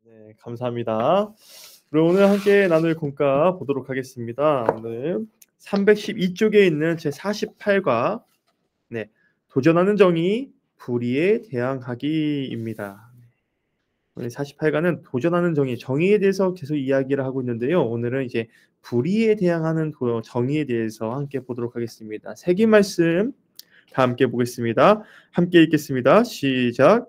네, 감사합니다. 그럼 오늘 함께 나눌 공과 보도록 하겠습니다. 오늘 312쪽에 있는 제 48과 네, 도전하는 정의, 불의에 대항하기입니다. 오늘 48과는 도전하는 정의, 정의에 대해서 계속 이야기를 하고 있는데요. 오늘은 이제 불의에 대항하는 정의에 대해서 함께 보도록 하겠습니다. 세기 말씀 다 함께 보겠습니다. 함께 읽겠습니다. 시작.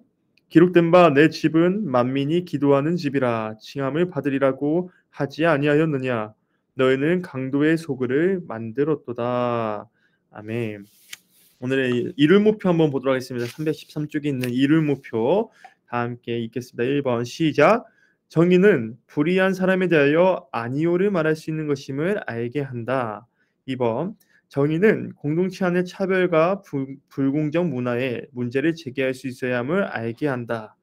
기록된 바 내 집은 만민이 기도하는 집이라 칭함을 받으리라고 하지 아니하였느냐. 너희는 강도의 소굴을 만들었도다. 아멘. 오늘의 이룰목표 한번 보도록 하겠습니다. 313쪽에 있는 이룰목표 다 함께 읽겠습니다. 1번 시작. 정의는 불의한 사람에 대하여 아니오를 말할 수 있는 것임을 알게 한다. 2번 정의는 공동체 안의 차별과 불공정 문화에 문제를 제기할 수 있어야 함을 알게 한다.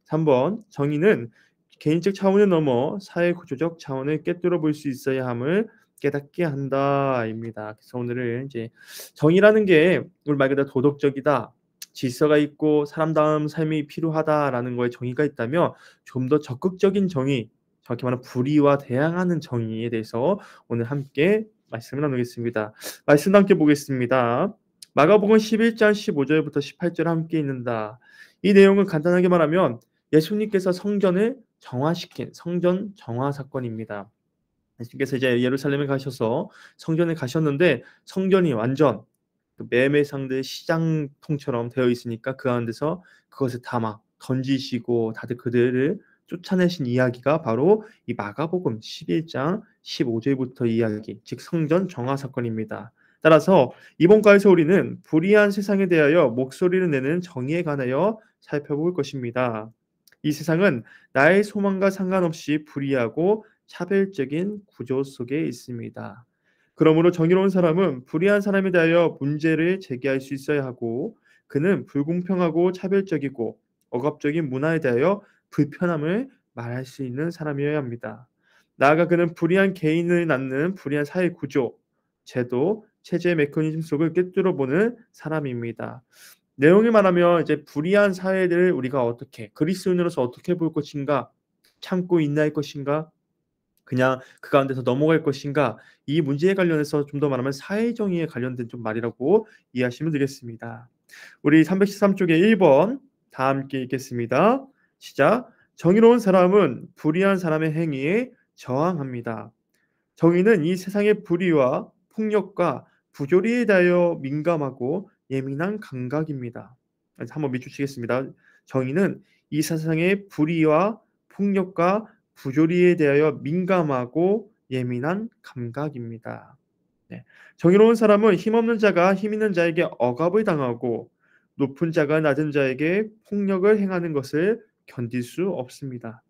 3번 정의는 개인적 차원을 넘어 사회 구조적 차원을 꿰뚫어 볼 수 있어야 함을 깨닫게 한다입니다. 그래서 오늘은 이제 정의라는 게 우리 말 그대로 도덕적이다, 질서가 있고 사람다운 삶이 필요하다라는 거에 정의가 있다면 좀 더 적극적인 정의, 정확히 말하면 불의와 대항하는 정의에 대해서 오늘 함께 말씀을 나누겠습니다. 말씀 함께 보겠습니다. 마가복음 11장 15절부터 18절 함께 읽는다. 이 내용은 간단하게 말하면 예수님께서 성전을 정화시킨 성전 정화 사건입니다. 예수님께서 이제 예루살렘에 가셔서 성전에 가셨는데 성전이 완전 매매상들 시장통처럼 되어 있으니까 그 가운데서 그것을 다 막 던지시고 다들 그들을 쫓아내신 이야기가 바로 이 마가복음 11장 15절부터 이야기, 즉 성전 정화 사건입니다. 따라서 이번 과에서 우리는 불의한 세상에 대하여 목소리를 내는 정의에 관하여 살펴볼 것입니다. 이 세상은 나의 소망과 상관없이 불의하고 차별적인 구조 속에 있습니다. 그러므로 정의로운 사람은 불의한 사람에 대하여 문제를 제기할 수 있어야 하고, 그는 불공평하고 차별적이고 억압적인 문화에 대하여 불편함을 말할 수 있는 사람이어야 합니다. 나아가 그는 불의한 개인을 낳는 불의한 사회 구조, 제도, 체제 메커니즘 속을 꿰뚫어보는 사람입니다. 내용을 말하면 이제 불의한 사회들을 우리가 어떻게 그리스도인으로서 어떻게 볼 것인가, 참고 인내할 것인가, 그냥 그 가운데서 넘어갈 것인가, 이 문제에 관련해서 좀 더 말하면 사회정의에 관련된 좀 말이라고 이해하시면 되겠습니다. 우리 313쪽에 1번 다 함께 읽겠습니다. 시작. 정의로운 사람은 불의한 사람의 행위에 저항합니다. 정의는 이 세상의 불의와 폭력과 부조리에 대하여 민감하고 예민한 감각입니다. 한번 밑줄치겠습니다. 정의는 이 세상의 불의와 폭력과 부조리에 대하여 민감하고 예민한 감각입니다. 네. 정의로운 사람은 힘없는 자가 힘 있는 자에게 억압을 당하고 높은 자가 낮은 자에게 폭력을 행하는 것을 견딜 수 없습니다.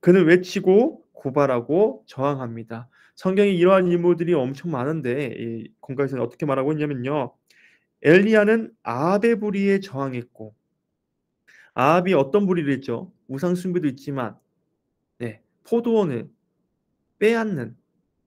그는 외치고 고발하고 저항합니다. 성경에 이러한 인물들이 엄청 많은데 이 공과에서는 어떻게 말하고 있냐면요. 엘리야는 아합의 불의에 저항했고, 아합이 어떤 불의를 했죠? 우상 숭배도 있지만 포도원을 빼앗는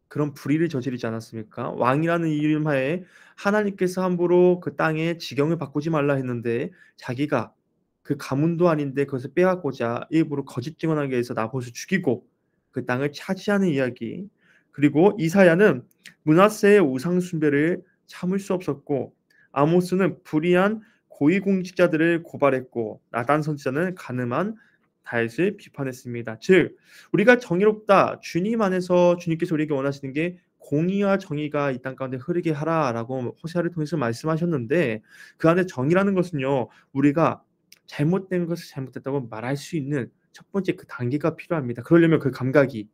그런 불의를 저지르지 않았습니까? 왕이라는 이름하에 하나님께서 함부로 그 땅의 지경을 바꾸지 말라 했는데 자기가 그 가문도 아닌데 그것을 빼앗고자 일부러 거짓 증언하기 위해서 나봇을 죽이고 그 땅을 차지하는 이야기. 그리고 이사야는 므낫세의 우상 숭배를 참을 수 없었고, 아모스는 불의한 고위공직자들을 고발했고, 나단 선지자는 가늠한 다윗을 비판했습니다. 즉 우리가 정의롭다, 주님 안에서 주님께서 우리에게 원하시는 게 공의와 정의가 이 땅 가운데 흐르게 하라라고 호세아를 통해서 말씀하셨는데, 그 안에 정의라는 것은요, 우리가 잘못된 것을 잘못됐다고 말할 수 있는 첫 번째 그 단계가 필요합니다. 그러려면 그 감각이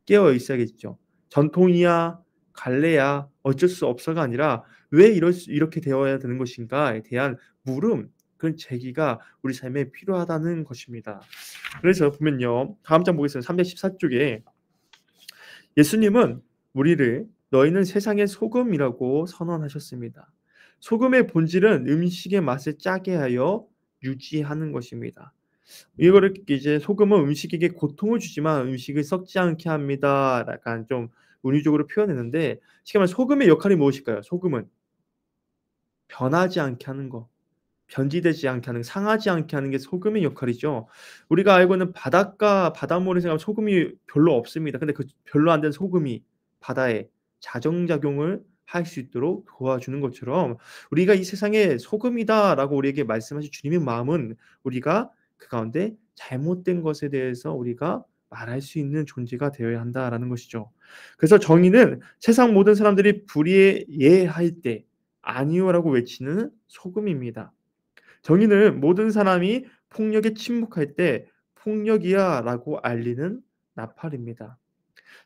깨어 있어야겠죠. 전통이야 갈래야 어쩔 수 없어가 아니라 왜 이렇게 되어야 되는 것인가에 대한 물음, 그런 제기가 우리 삶에 필요하다는 것입니다. 그래서 보면요, 다음 장 보겠습니다. 314쪽에 예수님은 우리를 너희는 세상의 소금이라고 선언하셨습니다. 소금의 본질은 음식의 맛을 짜게 하여 유지하는 것입니다. 이거를 이제 소금은 음식에게 고통을 주지만 음식을 썩지 않게 합니다. 약간 좀 은유적으로 표현했는데, 쉽게 말하면 소금의 역할이 무엇일까요? 소금은 변하지 않게 하는 거. 변질되지 않게 하는, 상하지 않게 하는 게 소금의 역할이죠. 우리가 알고 있는 바닷가 바닷물에서 가면 소금이 별로 없습니다. 근데 그 별로 안 된 소금이 바다에 자정작용을 할 수 있도록 도와주는 것처럼 우리가 이 세상에 소금이다라고 우리에게 말씀하신 주님의 마음은 우리가 그 가운데 잘못된 것에 대해서 우리가 말할 수 있는 존재가 되어야 한다라는 것이죠. 그래서 정의는 세상 모든 사람들이 불의해할 때 아니요라고 외치는 소금입니다. 정의는 모든 사람이 폭력에 침묵할 때 폭력이야라고 알리는 나팔입니다.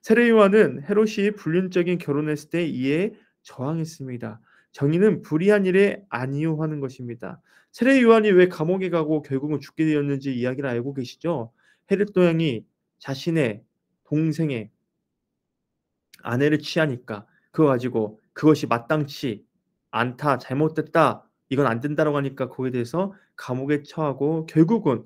세례 요한은 헤롯이 불륜적인 결혼했을 때 이에 저항했습니다. 정의는 불의한 일에 아니요하는 것입니다. 세례 요한이 왜 감옥에 가고 결국은 죽게 되었는지 이야기를 알고 계시죠? 헤롯 왕이 자신의 동생의 아내를 취하니까 그거 가지고 그것이 마땅치 않다, 잘못됐다, 이건 안 된다라고 하니까 거기에 대해서 감옥에 처하고 결국은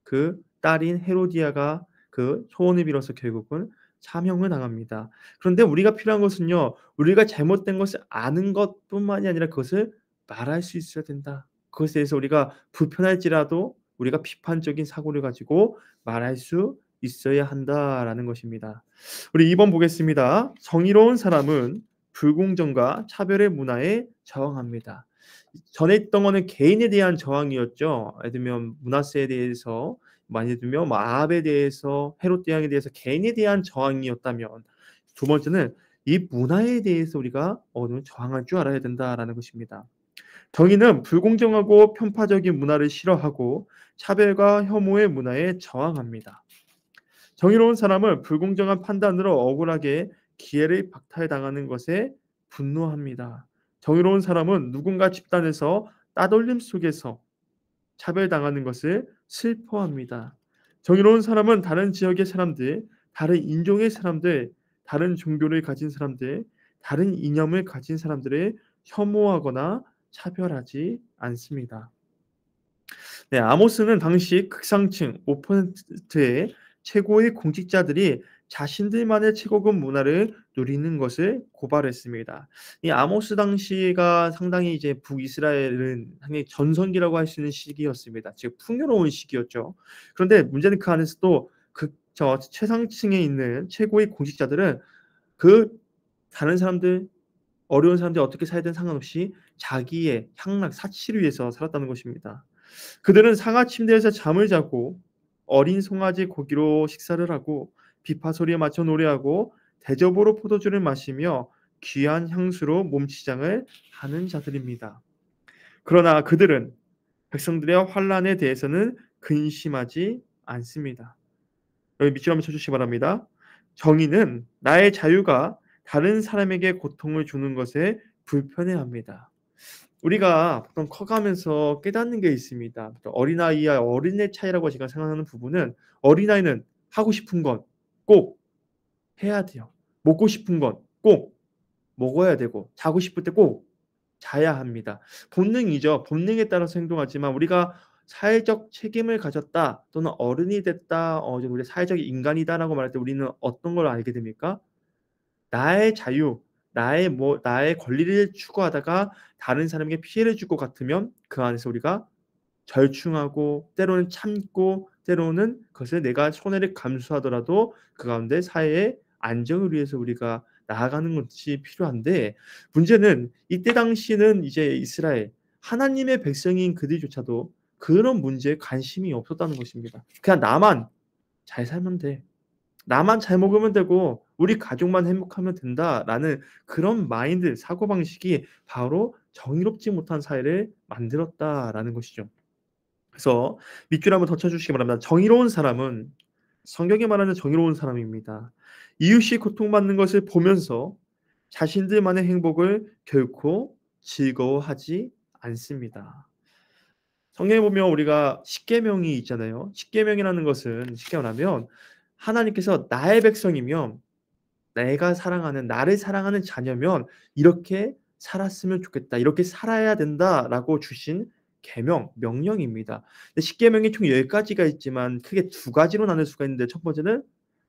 그 딸인 헤로디아가 그 소원을 빌어서 결국은 사형을 당합니다. 그런데 우리가 필요한 것은요. 우리가 잘못된 것을 아는 것뿐만이 아니라 그것을 말할 수 있어야 된다. 그것에 대해서 우리가 불편할지라도 우리가 비판적인 사고를 가지고 말할 수 있어야 한다라는 것입니다. 우리 2번 보겠습니다. 정의로운 사람은 불공정과 차별의 문화에 저항합니다. 전에 있던 거는 개인에 대한 저항이었죠. 예를 들면 므낫세에 대해서, 예를 들면 아합에 대해서, 헤롯 대왕에 대해서 개인에 대한 저항이었다면, 두 번째는 이 문화에 대해서 우리가 어느 정도 저항할 줄 알아야 된다라는 것입니다. 정의는 불공정하고 편파적인 문화를 싫어하고 차별과 혐오의 문화에 저항합니다. 정의로운 사람은 불공정한 판단으로 억울하게 기회를 박탈당하는 것에 분노합니다. 정의로운 사람은 누군가 집단에서 따돌림 속에서 차별당하는 것을 슬퍼합니다. 정의로운 사람은 다른 지역의 사람들, 다른 인종의 사람들, 다른 종교를 가진 사람들, 다른 이념을 가진 사람들을 혐오하거나 차별하지 않습니다. 네, 아모스는 당시 극상층 5%의 최고의 공직자들이 자신들만의 최고급 문화를 누리는 것을 고발했습니다. 이 아모스 당시가 상당히 이제 북이스라엘은 상당히 전성기라고 할 수 있는 시기였습니다. 즉 풍요로운 시기였죠. 그런데 문제는 그 안에서도 저 최상층에 있는 최고의 공직자들은 그 다른 사람들, 어려운 사람들이 어떻게 살든 상관없이 자기의 향락, 사치를 위해서 살았다는 것입니다. 그들은 상하 침대에서 잠을 자고 어린 송아지 고기로 식사를 하고 비파 소리에 맞춰 노래하고 대접으로 포도주를 마시며 귀한 향수로 몸치장을 하는 자들입니다. 그러나 그들은 백성들의 환난에 대해서는 근심하지 않습니다. 여기 밑줄 한번 쳐주시기 바랍니다. 정의는 나의 자유가 다른 사람에게 고통을 주는 것에 불편해합니다. 우리가 보통 커가면서 깨닫는 게 있습니다. 어린아이와 어린애 차이라고 제가 생각하는 부분은 어린아이는 하고 싶은 건 꼭 해야 돼요. 먹고 싶은 건 꼭 먹어야 되고 자고 싶을 때 꼭 자야 합니다. 본능이죠. 본능에 따라서 행동하지만 우리가 사회적 책임을 가졌다 또는 어른이 됐다, 우리 사회적 인간이다라고 말할 때 우리는 어떤 걸 알게 됩니까? 나의 자유, 나의 권리를 추구하다가 다른 사람에게 피해를 줄 것 같으면 그 안에서 우리가 절충하고 때로는 참고 때로는 그것을 내가 손해를 감수하더라도 그 가운데 사회의 안정을 위해서 우리가 나아가는 것이 필요한데 문제는 이때 당시는 이제 이스라엘 하나님의 백성인 그들조차도 그런 문제에 관심이 없었다는 것입니다. 그냥 나만 잘 살면 돼. 나만 잘 먹으면 되고 우리 가족만 행복하면 된다라는 그런 마인드, 사고방식이 바로 정의롭지 못한 사회를 만들었다라는 것이죠. 그래서 밑줄 한번 더 쳐주시기 바랍니다. 정의로운 사람은 성경에 말하는 정의로운 사람입니다. 이웃이 고통받는 것을 보면서 자신들만의 행복을 결코 즐거워하지 않습니다. 성경에 보면 우리가 십계명이 있잖아요. 십계명이라는 것은 쉽게 말하면 하나님께서 나의 백성이면 내가 사랑하는 나를 사랑하는 자녀면 이렇게 살았으면 좋겠다. 이렇게 살아야 된다라고 주신 계명, 명령입니다. 십계명이 총 10가지가 있지만 크게 두 가지로 나눌 수가 있는데 첫 번째는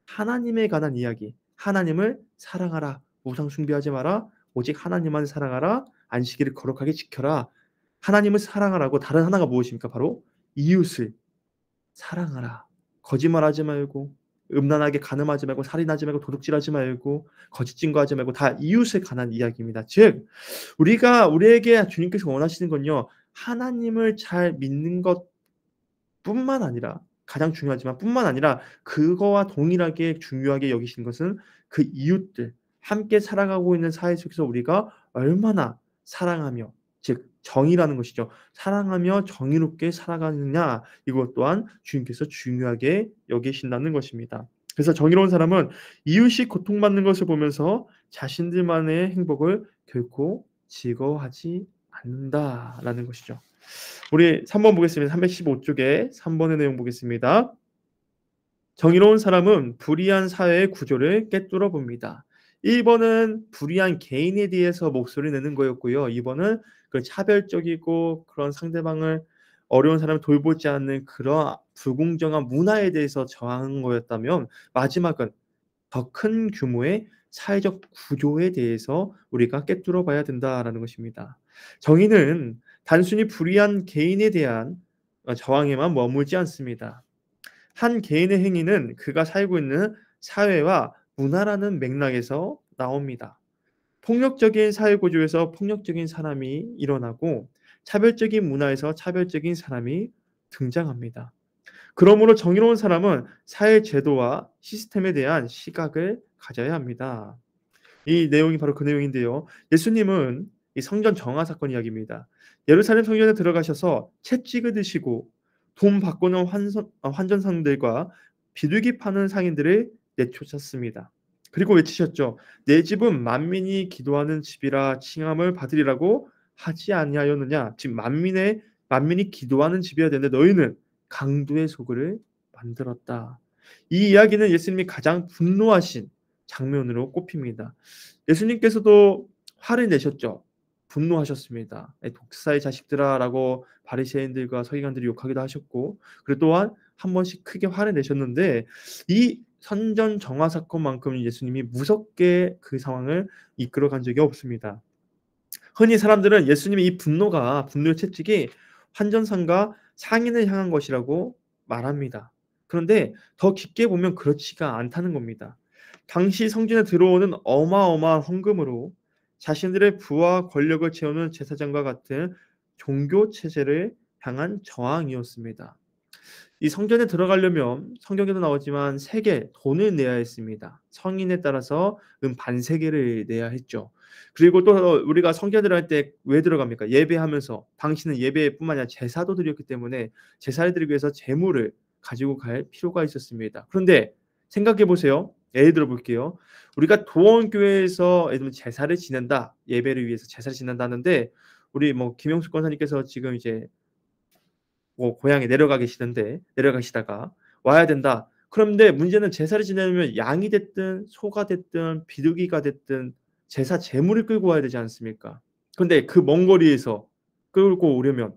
하나님에 관한 이야기. 하나님을 사랑하라. 우상 숭배하지 마라. 오직 하나님만 사랑하라. 안식일을 거룩하게 지켜라. 하나님을 사랑하라고 다른 하나가 무엇입니까? 바로 이웃을 사랑하라. 거짓말하지 말고 음란하게 간음하지 말고 살인하지 말고 도둑질하지 말고 거짓 증거하지 말고 다 이웃에 관한 이야기입니다. 즉 우리에게 주님께서 원하시는 건요. 하나님을 잘 믿는 것뿐만 아니라 가장 중요하지만 뿐만 아니라 그거와 동일하게 중요하게 여기신 것은 그 이웃들 함께 살아가고 있는 사회 속에서 우리가 얼마나 사랑하며 즉 정의라는 것이죠. 사랑하며 정의롭게 살아가느냐 이것 또한 주님께서 중요하게 여기신다는 것입니다. 그래서 정의로운 사람은 이웃이 고통받는 것을 보면서 자신들만의 행복을 결코 즐거워하지 않는다라는 것이죠. 우리 3번 보겠습니다. 315쪽에 3번의 내용 보겠습니다. 정의로운 사람은 불의한 사회의 구조를 꿰뚫어 봅니다. 1번은 불의한 개인에 대해서 목소리 내는 거였고요. 2번은 그 차별적이고 그런 상대방을 어려운 사람을 돌보지 않는 그런 불공정한 문화에 대해서 저항한 거였다면 마지막은 더 큰 규모의 사회적 구조에 대해서 우리가 꿰뚫어 봐야 된다라는 것입니다. 정의는 단순히 불의한 개인에 대한 저항에만 머물지 않습니다. 한 개인의 행위는 그가 살고 있는 사회와 문화라는 맥락에서 나옵니다. 폭력적인 사회 구조에서 폭력적인 사람이 일어나고 차별적인 문화에서 차별적인 사람이 등장합니다. 그러므로 정의로운 사람은 사회 제도와 시스템에 대한 시각을 가져야 합니다. 이 내용이 바로 그 내용인데요. 예수님은 이 성전 정화 사건 이야기입니다. 예루살렘 성전에 들어가셔서 채 찍어 드시고 돈 바꾸는 환전상들과 비둘기 파는 상인들을 내쫓았습니다. 그리고 외치셨죠. 내 집은 만민이 기도하는 집이라 칭함을 받으리라고 하지 아니하였느냐. 즉 만민이 기도하는 집이어야 되는데 너희는 강도의 소굴을 만들었다. 이 이야기는 예수님이 가장 분노하신 장면으로 꼽힙니다. 예수님께서도 화를 내셨죠. 분노하셨습니다. 독사의 자식들아라고 바리새인들과 서기관들이 욕하기도 하셨고, 그리고 또한 한 번씩 크게 화를 내셨는데 이 선전 정화 사건만큼 예수님이 무섭게 그 상황을 이끌어간 적이 없습니다. 흔히 사람들은 예수님의 이 분노의 채찍이 환전상과 상인을 향한 것이라고 말합니다. 그런데 더 깊게 보면 그렇지가 않다는 겁니다. 당시 성전에 들어오는 어마어마한 헌금으로 자신들의 부와 권력을 채우는 제사장과 같은 종교 체제를 향한 저항이었습니다. 이 성전에 들어가려면 성경에도 나오지만 세계 돈을 내야 했습니다. 성인에 따라서 반세계를 내야 했죠. 그리고 또 우리가 성전에 들어갈 때 왜 들어갑니까? 예배하면서 당시는 예배뿐만 아니라 제사도 드렸기 때문에 제사를 드리기 위해서 제물을 가지고 갈 필요가 있었습니다. 그런데 생각해 보세요. 예를 들어 볼게요. 우리가 도원교회에서 예를 들면 제사를 지낸다. 예배를 위해서 제사를 지낸다는데 우리 김영숙 권사님께서 지금 이제 고향에 내려가시다가 와야 된다. 그런데 문제는 제사를 지내려면 양이 됐든 소가 됐든 비둘기가 됐든 제사 제물을 끌고 와야 되지 않습니까? 근데 그 먼 거리에서 끌고 오려면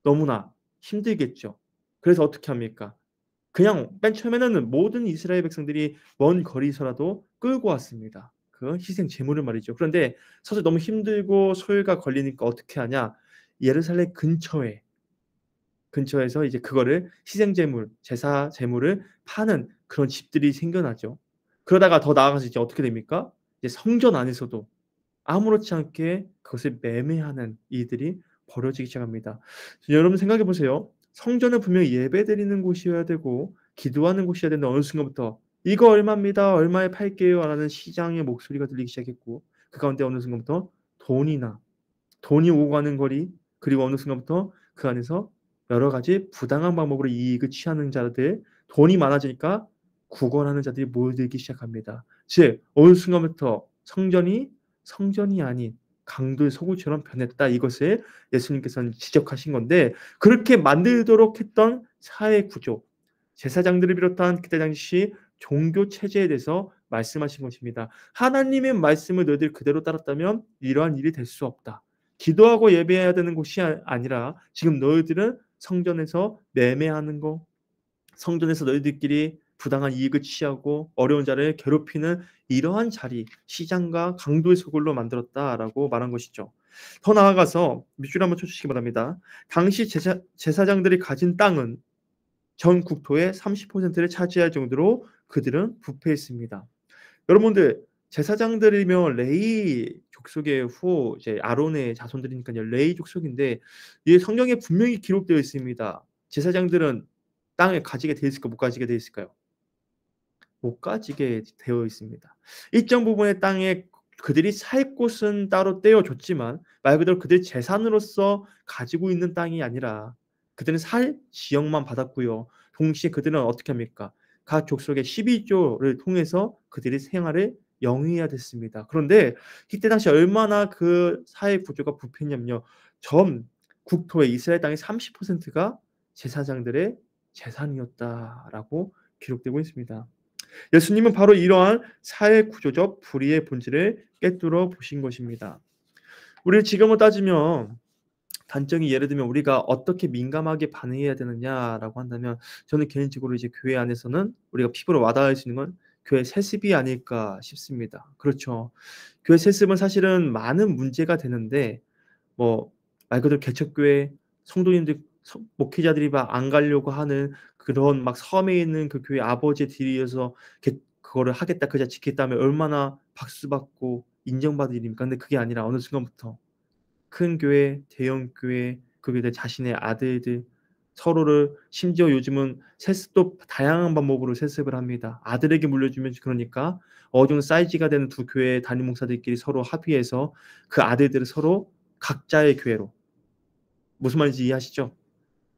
너무나 힘들겠죠. 그래서 어떻게 합니까? 그냥 맨 처음에는 모든 이스라엘 백성들이 먼 거리서라도 끌고 왔습니다. 그 희생 제물을 말이죠. 그런데 사실 너무 힘들고 소요가 걸리니까 어떻게 하냐? 예루살렘 근처에서 이제 그거를 희생 제물, 제사 제물을 파는 그런 집들이 생겨나죠. 그러다가 더 나아가서 이제 어떻게 됩니까? 이제 성전 안에서도 아무렇지 않게 그것을 매매하는 일들이 벌어지기 시작합니다. 여러분 생각해 보세요. 성전은 분명히 예배드리는 곳이어야 되고 기도하는 곳이어야 되는데 어느 순간부터 "이거 얼마입니다. 얼마에 팔게요."라는 시장의 목소리가 들리기 시작했고 그 가운데 어느 순간부터 돈이 오고 가는 거리 그리고 어느 순간부터 그 안에서 여러 가지 부당한 방법으로 이익을 취하는 자들, 돈이 많아지니까 구걸하는 자들이 모여들기 시작합니다. 즉 어느 순간부터 성전이 아닌 강도의 소굴처럼 변했다. 이것을 예수님께서는 지적하신 건데 그렇게 만들도록 했던 사회 구조, 제사장들을 비롯한 그때 당시 종교 체제에 대해서 말씀하신 것입니다. 하나님의 말씀을 너희들이 그대로 따랐다면 이러한 일이 될 수 없다. 기도하고 예배해야 되는 곳이 아니라 지금 너희들은 성전에서 매매하는 거, 성전에서 너희들끼리 부당한 이익을 취하고 어려운 자를 괴롭히는 이러한 자리, 시장과 강도의 소굴로 만들었다라고 말한 것이죠. 더 나아가서 밑줄 한번 쳐주시기 바랍니다. 당시 제사장들이 가진 땅은 전 국토의 30%를 차지할 정도로 그들은 부패했습니다. 여러분들 제사장들이면 레위 족속의 후 이제 아론의 자손들이니까요. 레위 족속인데 이 성경에 분명히 기록되어 있습니다. 제사장들은 땅을 가지게 돼 있을까 못 가지게 돼 있을까요? 못 가지게 되어 있습니다. 일정 부분의 땅에 그들이 살 곳은 따로 떼어줬지만 말 그대로 그들의 재산으로서 가지고 있는 땅이 아니라 그들은 살 지역만 받았고요. 동시에 그들은 어떻게 합니까? 각 족속의 12조를 통해서 그들의 생활을 영위해야 됐습니다. 그런데 이때 당시 얼마나 그 사회 구조가 부패했냐면요. 전 국토의 이스라엘 땅의 30%가 제사장들의 재산이었다라고 기록되고 있습니다. 예수님은 바로 이러한 사회 구조적 불의의 본질을 꿰뚫어 보신 것입니다. 우리 지금으로 따지면 단적인 예를 들면 우리가 어떻게 민감하게 반응해야 되느냐라고 한다면 저는 개인적으로 이제 교회 안에서는 우리가 피부로 와닿을 수 있는 건 교회 세습이 아닐까 싶습니다. 그렇죠. 교회 세습은 사실은 많은 문제가 되는데 뭐 말 그대로 개척교회 성도님들 목회자들이 막 안 가려고 하는 그런 막 섬에 있는 그 교회 아버지의 뒤에서 그거를 하겠다 그 자체 지켰다 하면 얼마나 박수 받고 인정받을 일입니까? 근데 그게 아니라 어느 순간부터 큰 교회, 대형 교회, 그 교회 자신의 아들들 서로를 심지어 요즘은 세습도 다양한 방법으로 세습을 합니다. 아들에게 물려주면 그러니까 어느 정도 사이즈가 되는 두 교회 담임 목사들끼리 서로 합의해서 그 아들들을 서로 각자의 교회로 무슨 말인지 이해하시죠?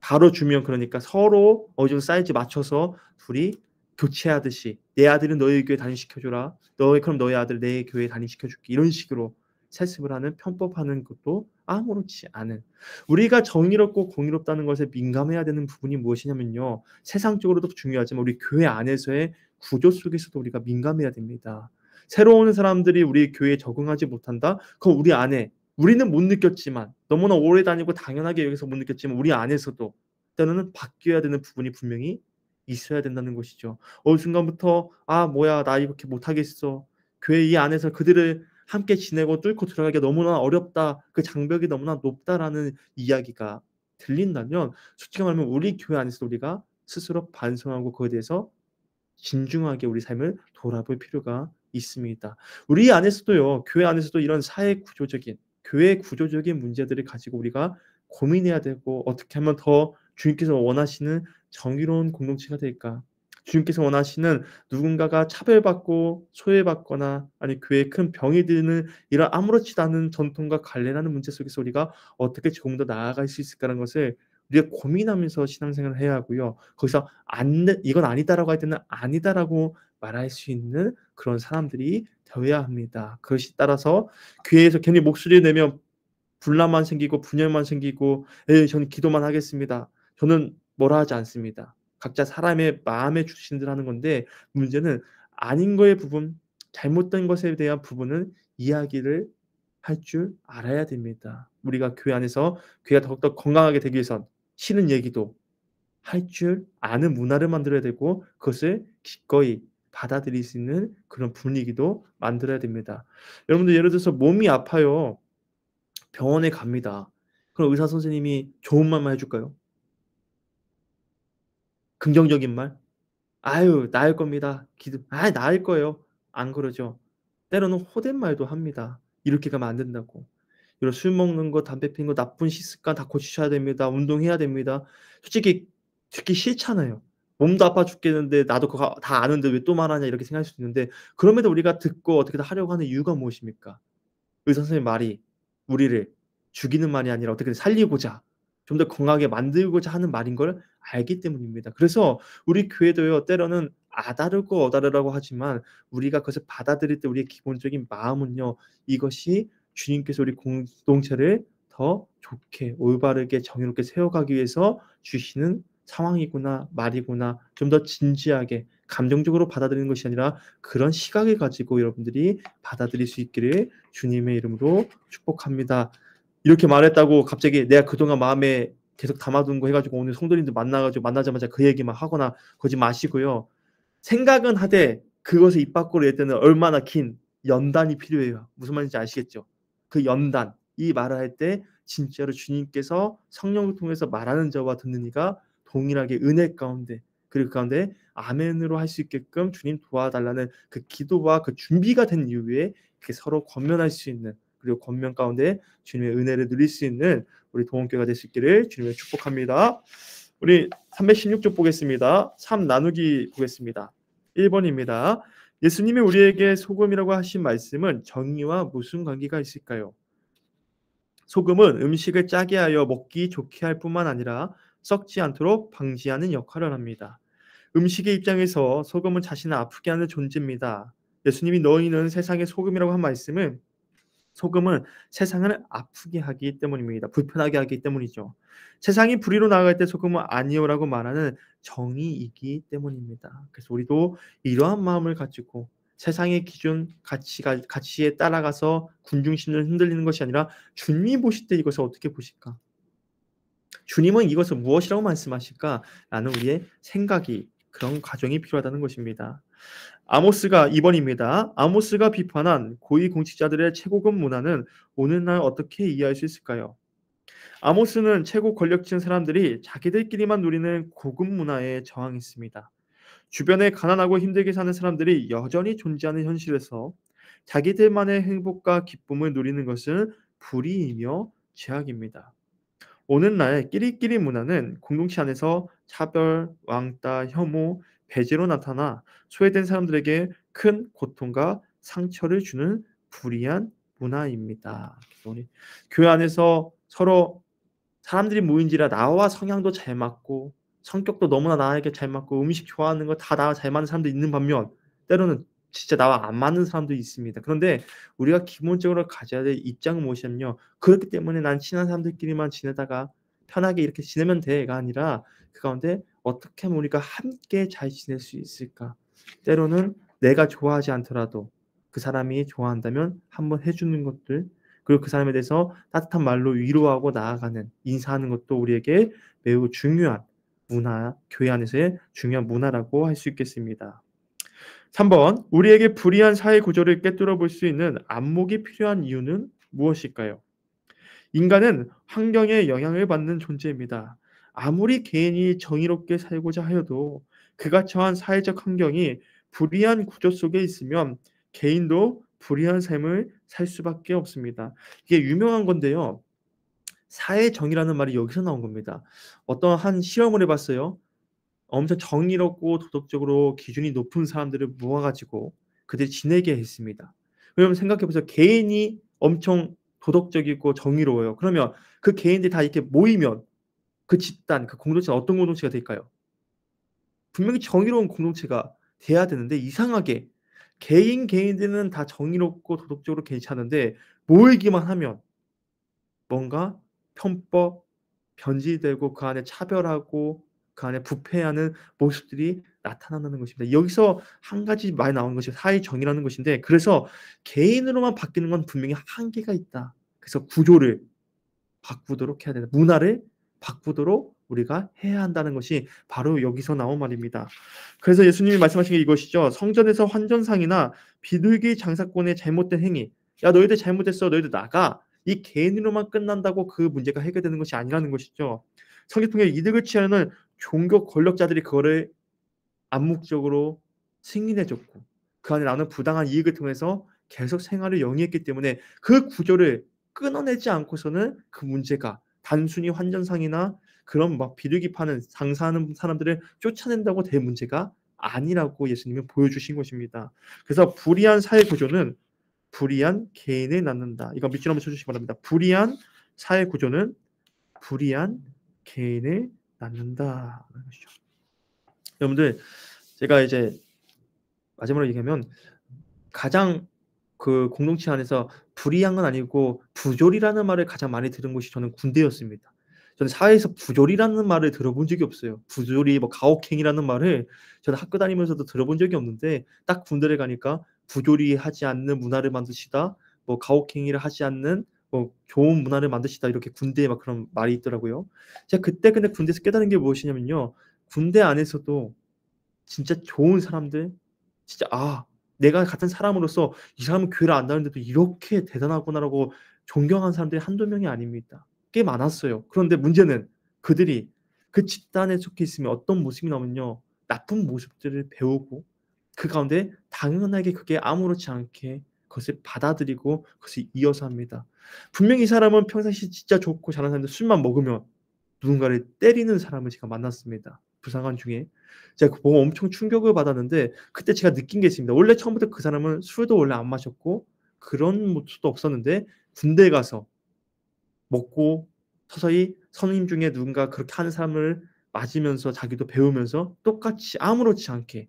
바로 주면 그러니까 서로 어느 정도 사이즈 맞춰서 둘이 교체하듯이 내 아들은 너희 교회 단임시켜줘라. 그럼 너희 아들 내 교회 단임시켜줄게. 이런 식으로 세습을 하는 편법하는 것도 아무렇지 않은 우리가 정의롭고 공의롭다는 것에 민감해야 되는 부분이 무엇이냐면요. 세상적으로도 중요하지만 우리 교회 안에서의 구조 속에서도 우리가 민감해야 됩니다. 새로 오는 사람들이 우리 교회에 적응하지 못한다? 그럼 우리 안에 우리는 못 느꼈지만 너무나 오래 다니고 당연하게 여기서 못 느꼈지만 우리 안에서도 때로는 바뀌어야 되는 부분이 분명히 있어야 된다는 것이죠. 어느 순간부터 뭐야 나 이렇게 못하겠어. 교회 이 안에서 그들을 함께 지내고 뚫고 들어가기가 너무나 어렵다. 그 장벽이 너무나 높다라는 이야기가 들린다면 솔직히 말하면 우리 교회 안에서 우리가 스스로 반성하고 그에 대해서 진중하게 우리 삶을 돌아볼 필요가 있습니다. 우리 안에서도요. 교회 안에서도 이런 사회 구조적인 교회 구조적인 문제들을 가지고 우리가 고민해야 되고 어떻게 하면 더 주님께서 원하시는 정의로운 공동체가 될까? 주님께서 원하시는 누군가가 차별받고 소외받거나 아니 교회에 큰 병이 드는 이런 아무렇지도 않은 전통과 관련하는 문제 속에서 우리가 어떻게 조금 더 나아갈 수 있을까라는 것을 우리가 고민하면서 신앙생활을 해야 하고요. 거기서 이건 아니다라고 할 때는 아니다라고 말할 수 있는 그런 사람들이 되어야 합니다. 그것이 따라서 교회에서 괜히 목소리를 내면 분란만 생기고 분열만 생기고 저는 기도만 하겠습니다. 저는 뭐라 하지 않습니다. 각자 사람의 마음에 주신들 하는 건데 문제는 아닌 거의 부분, 잘못된 것에 대한 부분은 이야기를 할 줄 알아야 됩니다. 우리가 교회 안에서 교회가 더욱더 건강하게 되기 위해선 싫은 얘기도 할 줄 아는 문화를 만들어야 되고 그것을 기꺼이 받아들일 수 있는 그런 분위기도 만들어야 됩니다. 여러분들 예를 들어서 몸이 아파요. 병원에 갑니다. 그럼 의사 선생님이 좋은 말만 해 줄까요? 긍정적인 말? "아유 나을 겁니다. 나을 거예요." 안 그러죠. 때로는 호된 말도 합니다. "이렇게 가면 안 된다고. 이런 술 먹는 거 담배 피는 거 나쁜 식습관 다 고치셔야 됩니다. 운동해야 됩니다." 솔직히 듣기 싫잖아요. 몸도 아파 죽겠는데 나도 그거 다 아는데 왜 또 말하냐 이렇게 생각할 수도 있는데 그럼에도 우리가 듣고 어떻게든 하려고 하는 이유가 무엇입니까? 의사 선생님 말이 우리를 죽이는 말이 아니라 어떻게든 살리고자 좀 더 건강하게 만들고자 하는 말인 걸 알기 때문입니다. 그래서 우리 교회도요 때로는 아다르고 어다르라고 하지만 우리가 그것을 받아들일 때 우리의 기본적인 마음은요 이것이 주님께서 우리 공동체를 더 좋게 올바르게 정의롭게 세워가기 위해서 주시는 상황이구나 말이구나 좀 더 진지하게 감정적으로 받아들이는 것이 아니라 그런 시각을 가지고 여러분들이 받아들일 수 있기를 주님의 이름으로 축복합니다. 이렇게 말했다고 갑자기 내가 그동안 마음에 계속 담아둔 거 해가지고 오늘 성도님들 만나자마자 그 얘기만 하거나 그러지 마시고요. 생각은 하되 그것을 입 밖으로 낼 때는 얼마나 긴 연단이 필요해요. 무슨 말인지 아시겠죠? 그 연단. 이 말을 할 때 진짜로 주님께서 성령을 통해서 말하는 자와 듣는 이가 동일하게 은혜 가운데 그리고 그 가운데 아멘으로 할 수 있게끔 주님 도와달라는 그 기도와 그 준비가 된 이후에 이렇게 서로 권면할 수 있는 그리고 권면 가운데 주님의 은혜를 누릴 수 있는 우리 동원교회가 될 수 있기를 주님의 축복합니다. 우리 316쪽 보겠습니다. 3 나누기 보겠습니다. 1번입니다. 예수님이 우리에게 소금이라고 하신 말씀은 정의와 무슨 관계가 있을까요? 소금은 음식을 짜게 하여 먹기 좋게 할 뿐만 아니라 썩지 않도록 방지하는 역할을 합니다. 음식의 입장에서 소금은 자신을 아프게 하는 존재입니다. 예수님이 너희는 세상의 소금이라고 한 말씀은 소금은 세상을 아프게 하기 때문입니다. 불편하게 하기 때문이죠. 세상이 불의로 나아갈 때 소금은 아니요라고 말하는 정의이기 때문입니다. 그래서 우리도 이러한 마음을 가지고 세상의 기준 가치에 따라가서 군중심을 흔들리는 것이 아니라 주님이 보실 때 이것을 어떻게 보실까? 주님은 이것을 무엇이라고 말씀하실까? 라는 우리의 생각이 그런 과정이 필요하다는 것입니다. 아모스가 2번입니다. 아모스가 비판한 고위공직자들의 최고급 문화는 오늘날 어떻게 이해할 수 있을까요? 아모스는 최고 권력층 사람들이 자기들끼리만 누리는 고급 문화에 저항했습니다. 주변에 가난하고 힘들게 사는 사람들이 여전히 존재하는 현실에서 자기들만의 행복과 기쁨을 누리는 것은 불의이며 죄악입니다. 오늘날 끼리끼리 문화는 공동체 안에서 차별, 왕따, 혐오, 배제로 나타나 소외된 사람들에게 큰 고통과 상처를 주는 불의한 문화입니다. 우리 교회 안에서 서로 사람들이 모인지라 나와 성향도 잘 맞고 성격도 너무나 나에게 잘 맞고 음식 좋아하는 거 다 나와 잘 맞는 사람도 있는 반면 때로는 진짜 나와 안 맞는 사람도 있습니다. 그런데 우리가 기본적으로 가져야 될 입장은 무엇이냐면요. 그렇기 때문에 난 친한 사람들끼리만 지내다가 편하게 이렇게 지내면 돼가 아니라 그 가운데 어떻게 하면 우리가 함께 잘 지낼 수 있을까? 때로는 내가 좋아하지 않더라도 그 사람이 좋아한다면 한번 해주는 것들 그리고 그 사람에 대해서 따뜻한 말로 위로하고 나아가는 인사하는 것도 우리에게 매우 중요한 문화, 교회 안에서의 중요한 문화라고 할 수 있겠습니다. 3번 우리에게 불이한 사회 구조를 꿰뚫어 볼 수 있는 안목이 필요한 이유는 무엇일까요? 인간은 환경에 영향을 받는 존재입니다. 아무리 개인이 정의롭게 살고자 하여도 그가 처한 사회적 환경이 불이한 구조 속에 있으면 개인도 불이한 삶을 살 수밖에 없습니다. 이게 유명한 건데요. 사회정의라는 말이 여기서 나온 겁니다. 어떤 한 실험을 해봤어요. 엄청 정의롭고 도덕적으로 기준이 높은 사람들을 모아가지고 그들이 지내게 했습니다. 그러면 생각해보세요. 개인이 엄청 도덕적이고 정의로워요. 그러면 그 개인들이 다 이렇게 모이면 그 집단, 그 공동체는 어떤 공동체가 될까요? 분명히 정의로운 공동체가 돼야 되는데 이상하게 개인들은 다 정의롭고 도덕적으로 괜찮은데 모이기만 하면 뭔가 편법, 변질되고 그 안에 차별하고 그 안에 부패하는 모습들이 나타난다는 것입니다. 여기서 한 가지 많이 나오는 것이 사회정의라는 것인데 그래서 개인으로만 바뀌는 건 분명히 한계가 있다. 그래서 구조를 바꾸도록 해야 된다. 문화를 바꾸도록 우리가 해야 한다는 것이 바로 여기서 나온 말입니다. 그래서 예수님이 말씀하신 게 이것이죠. 성전에서 환전상이나 비둘기 장사꾼의 잘못된 행위. 야 너희들 잘못했어. 너희들 나가. 이 개인으로만 끝난다고 그 문제가 해결되는 것이 아니라는 것이죠. 성경 통해 이득을 취하는 종교 권력자들이 그거를 암묵적으로 승인해 줬고 그 안에 나오는 부당한 이익을 통해서 계속 생활을 영위했기 때문에 그 구조를 끊어내지 않고서는 그 문제가 단순히 환전상이나 그런 막 비둘기 파는 장사하는 사람들을 쫓아낸다고 될 문제가 아니라고 예수님은 보여주신 것입니다. 그래서 불의한 사회 구조는 불의한 개인을 낳는다. 이거 밑줄 한번 쳐주시기 바랍니다. 불의한 사회 구조는 불의한 개인을 낳는다. 여러분들 제가 이제 마지막으로 얘기하면 가장 그 공동체 안에서 불의한 건 아니고 부조리라는 말을 가장 많이 들은 곳이 저는 군대였습니다. 저는 사회에서 부조리라는 말을 들어본 적이 없어요. 부조리, 뭐 가혹행위라는 말을 저는 학교 다니면서도 들어본 적이 없는데 딱 군대를 가니까 부조리하지 않는 문화를 만드시다, 뭐 가혹행위를 하지 않는 뭐 좋은 문화를 만드시다 이렇게 군대에 막 그런 말이 있더라고요. 제가 그때 근데 군대에서 깨달은 게 무엇이냐면요. 군대 안에서도 진짜 좋은 사람들, 진짜 내가 같은 사람으로서 이 사람은 교회를 안 다니는데도 이렇게 대단하구나라고 존경하는 사람들이 한두 명이 아닙니다. 꽤 많았어요. 그런데 문제는 그들이 그 집단에 속해 있으면 어떤 모습이 나오면요. 나쁜 모습들을 배우고 그 가운데 당연하게 그게 아무렇지 않게 그것을 받아들이고 그것을 이어서 합니다. 분명히 이 사람은 평상시 진짜 좋고 잘하는 사람인데 술만 먹으면 누군가를 때리는 사람을 제가 만났습니다. 부상한 중에. 제가 그거 보고 엄청 충격을 받았는데 그때 제가 느낀 게 있습니다. 원래 처음부터 그 사람은 술도 원래 안 마셨고 그런 모습도 없었는데 군대에 가서 먹고 서서히 선임 중에 누군가 그렇게 하는 사람을 맞으면서 자기도 배우면서 똑같이 아무렇지 않게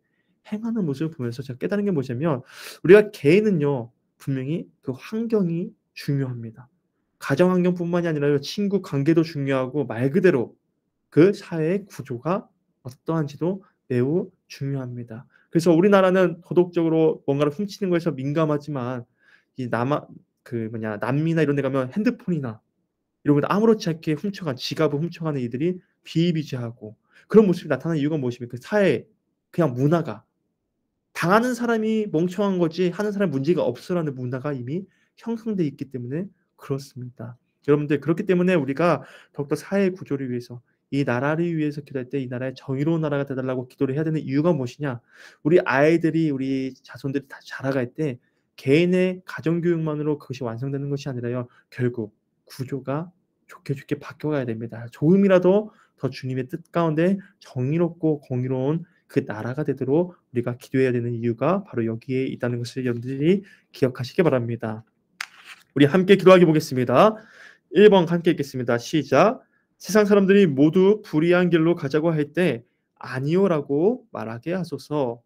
행하는 모습을 보면서 제가 깨달은 게 뭐냐면 우리가 개인은요 분명히 그 환경이 중요합니다. 가정 환경뿐만이 아니라요 친구 관계도 중요하고 말 그대로 그 사회의 구조가 어떠한지도 매우 중요합니다. 그래서 우리나라는 도덕적으로 뭔가를 훔치는 거에서 민감하지만 이 남아 그 뭐냐 남미나 이런 데 가면 핸드폰이나 이런 것도 아무렇지 않게 훔쳐간 지갑을 훔쳐가는 이들이 비일비재하고 그런 모습이 나타나는 이유가 무엇입니까? 그 사회 그냥 문화가 당하는 사람이 멍청한 거지 하는 사람이 문제가 없어라는 문화가 이미 형성돼 있기 때문에 그렇습니다. 여러분들 그렇기 때문에 우리가 더욱더 사회 구조를 위해서 이 나라를 위해서 기도할 때 이 나라의 정의로운 나라가 돼 달라고 기도를 해야 되는 이유가 무엇이냐? 우리 아이들이 우리 자손들이 다 자라갈 때 개인의 가정 교육만으로 그것이 완성되는 것이 아니라요. 결국 구조가 좋게 좋게 바뀌어가야 됩니다. 조금이라도 더 주님의 뜻 가운데 정의롭고 공의로운 그 나라가 되도록 우리가 기도해야 되는 이유가 바로 여기에 있다는 것을 여러분들이 기억하시기 바랍니다. 우리 함께 기도하기 보겠습니다. 1번 함께 읽겠습니다. 시작. 세상 사람들이 모두 불의한 길로 가자고 할 때 아니오라고 말하게 하소서.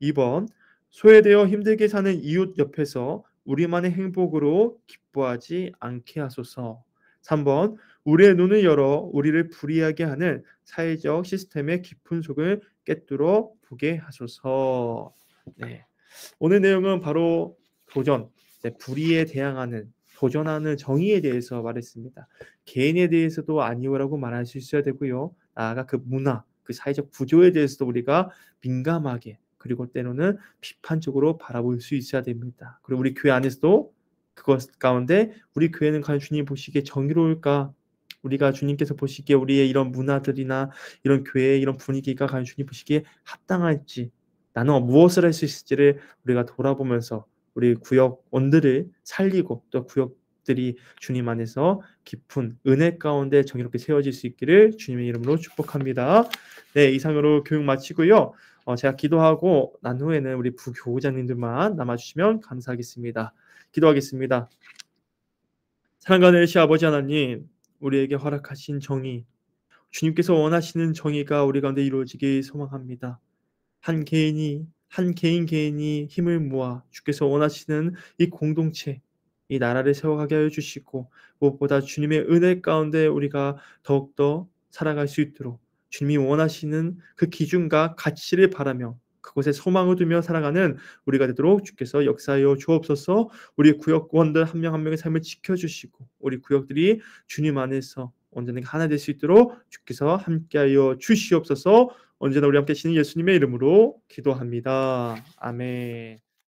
2번 소외되어 힘들게 사는 이웃 옆에서 우리만의 행복으로 기뻐하지 않게 하소서. 3번 우리의 눈을 열어 우리를 불이하게 하는 사회적 시스템의 깊은 속을 꿰뚫어 보게 하소서. 네. 오늘 내용은 바로 도전, 불의에 대항하는 도전하는 정의에 대해서 말했습니다. 개인에 대해서도 아니오라고 말할 수 있어야 되고요. 나아가 그 문화, 그 사회적 구조에 대해서도 우리가 민감하게 그리고 때로는 비판적으로 바라볼 수 있어야 됩니다. 그리고 우리 교회 안에서도 그것 가운데 우리 교회는 과연 주님 보시기에 정의로울까? 우리가 주님께서 보시기에 우리의 이런 문화들이나 이런 교회의 이런 분위기가 과연 주님 보시기에 합당할지 나는 무엇을 할 수 있을지를 우리가 돌아보면서 우리 구역원들을 살리고 또 구역들이 주님 안에서 깊은 은혜 가운데 정의롭게 세워질 수 있기를 주님의 이름으로 축복합니다. 네, 이상으로 교육 마치고요. 제가 기도하고 난 후에는 우리 부교우장님들만 남아주시면 감사하겠습니다. 기도하겠습니다. 사랑하는 일시 아버지 하나님, 우리에게 허락하신 정의, 주님께서 원하시는 정의가 우리 가운데 이루어지길 소망합니다. 한 개인이 한 개인이 힘을 모아 주께서 원하시는 이 공동체, 이 나라를 세워가게 하여 주시고 무엇보다 주님의 은혜 가운데 우리가 더욱더 살아갈 수 있도록 주님이 원하시는 그 기준과 가치를 바라며 그곳에 소망을 두며 살아가는 우리가 되도록 주께서 역사하여 주옵소서. 우리 구역원들 한 명 한 명의 삶을 지켜주시고 우리 구역들이 주님 안에서 언제나 하나 될 수 있도록 주께서 함께하여 주시옵소서. 언제나 우리 함께 하시는 예수님의 이름으로 기도합니다. 아멘.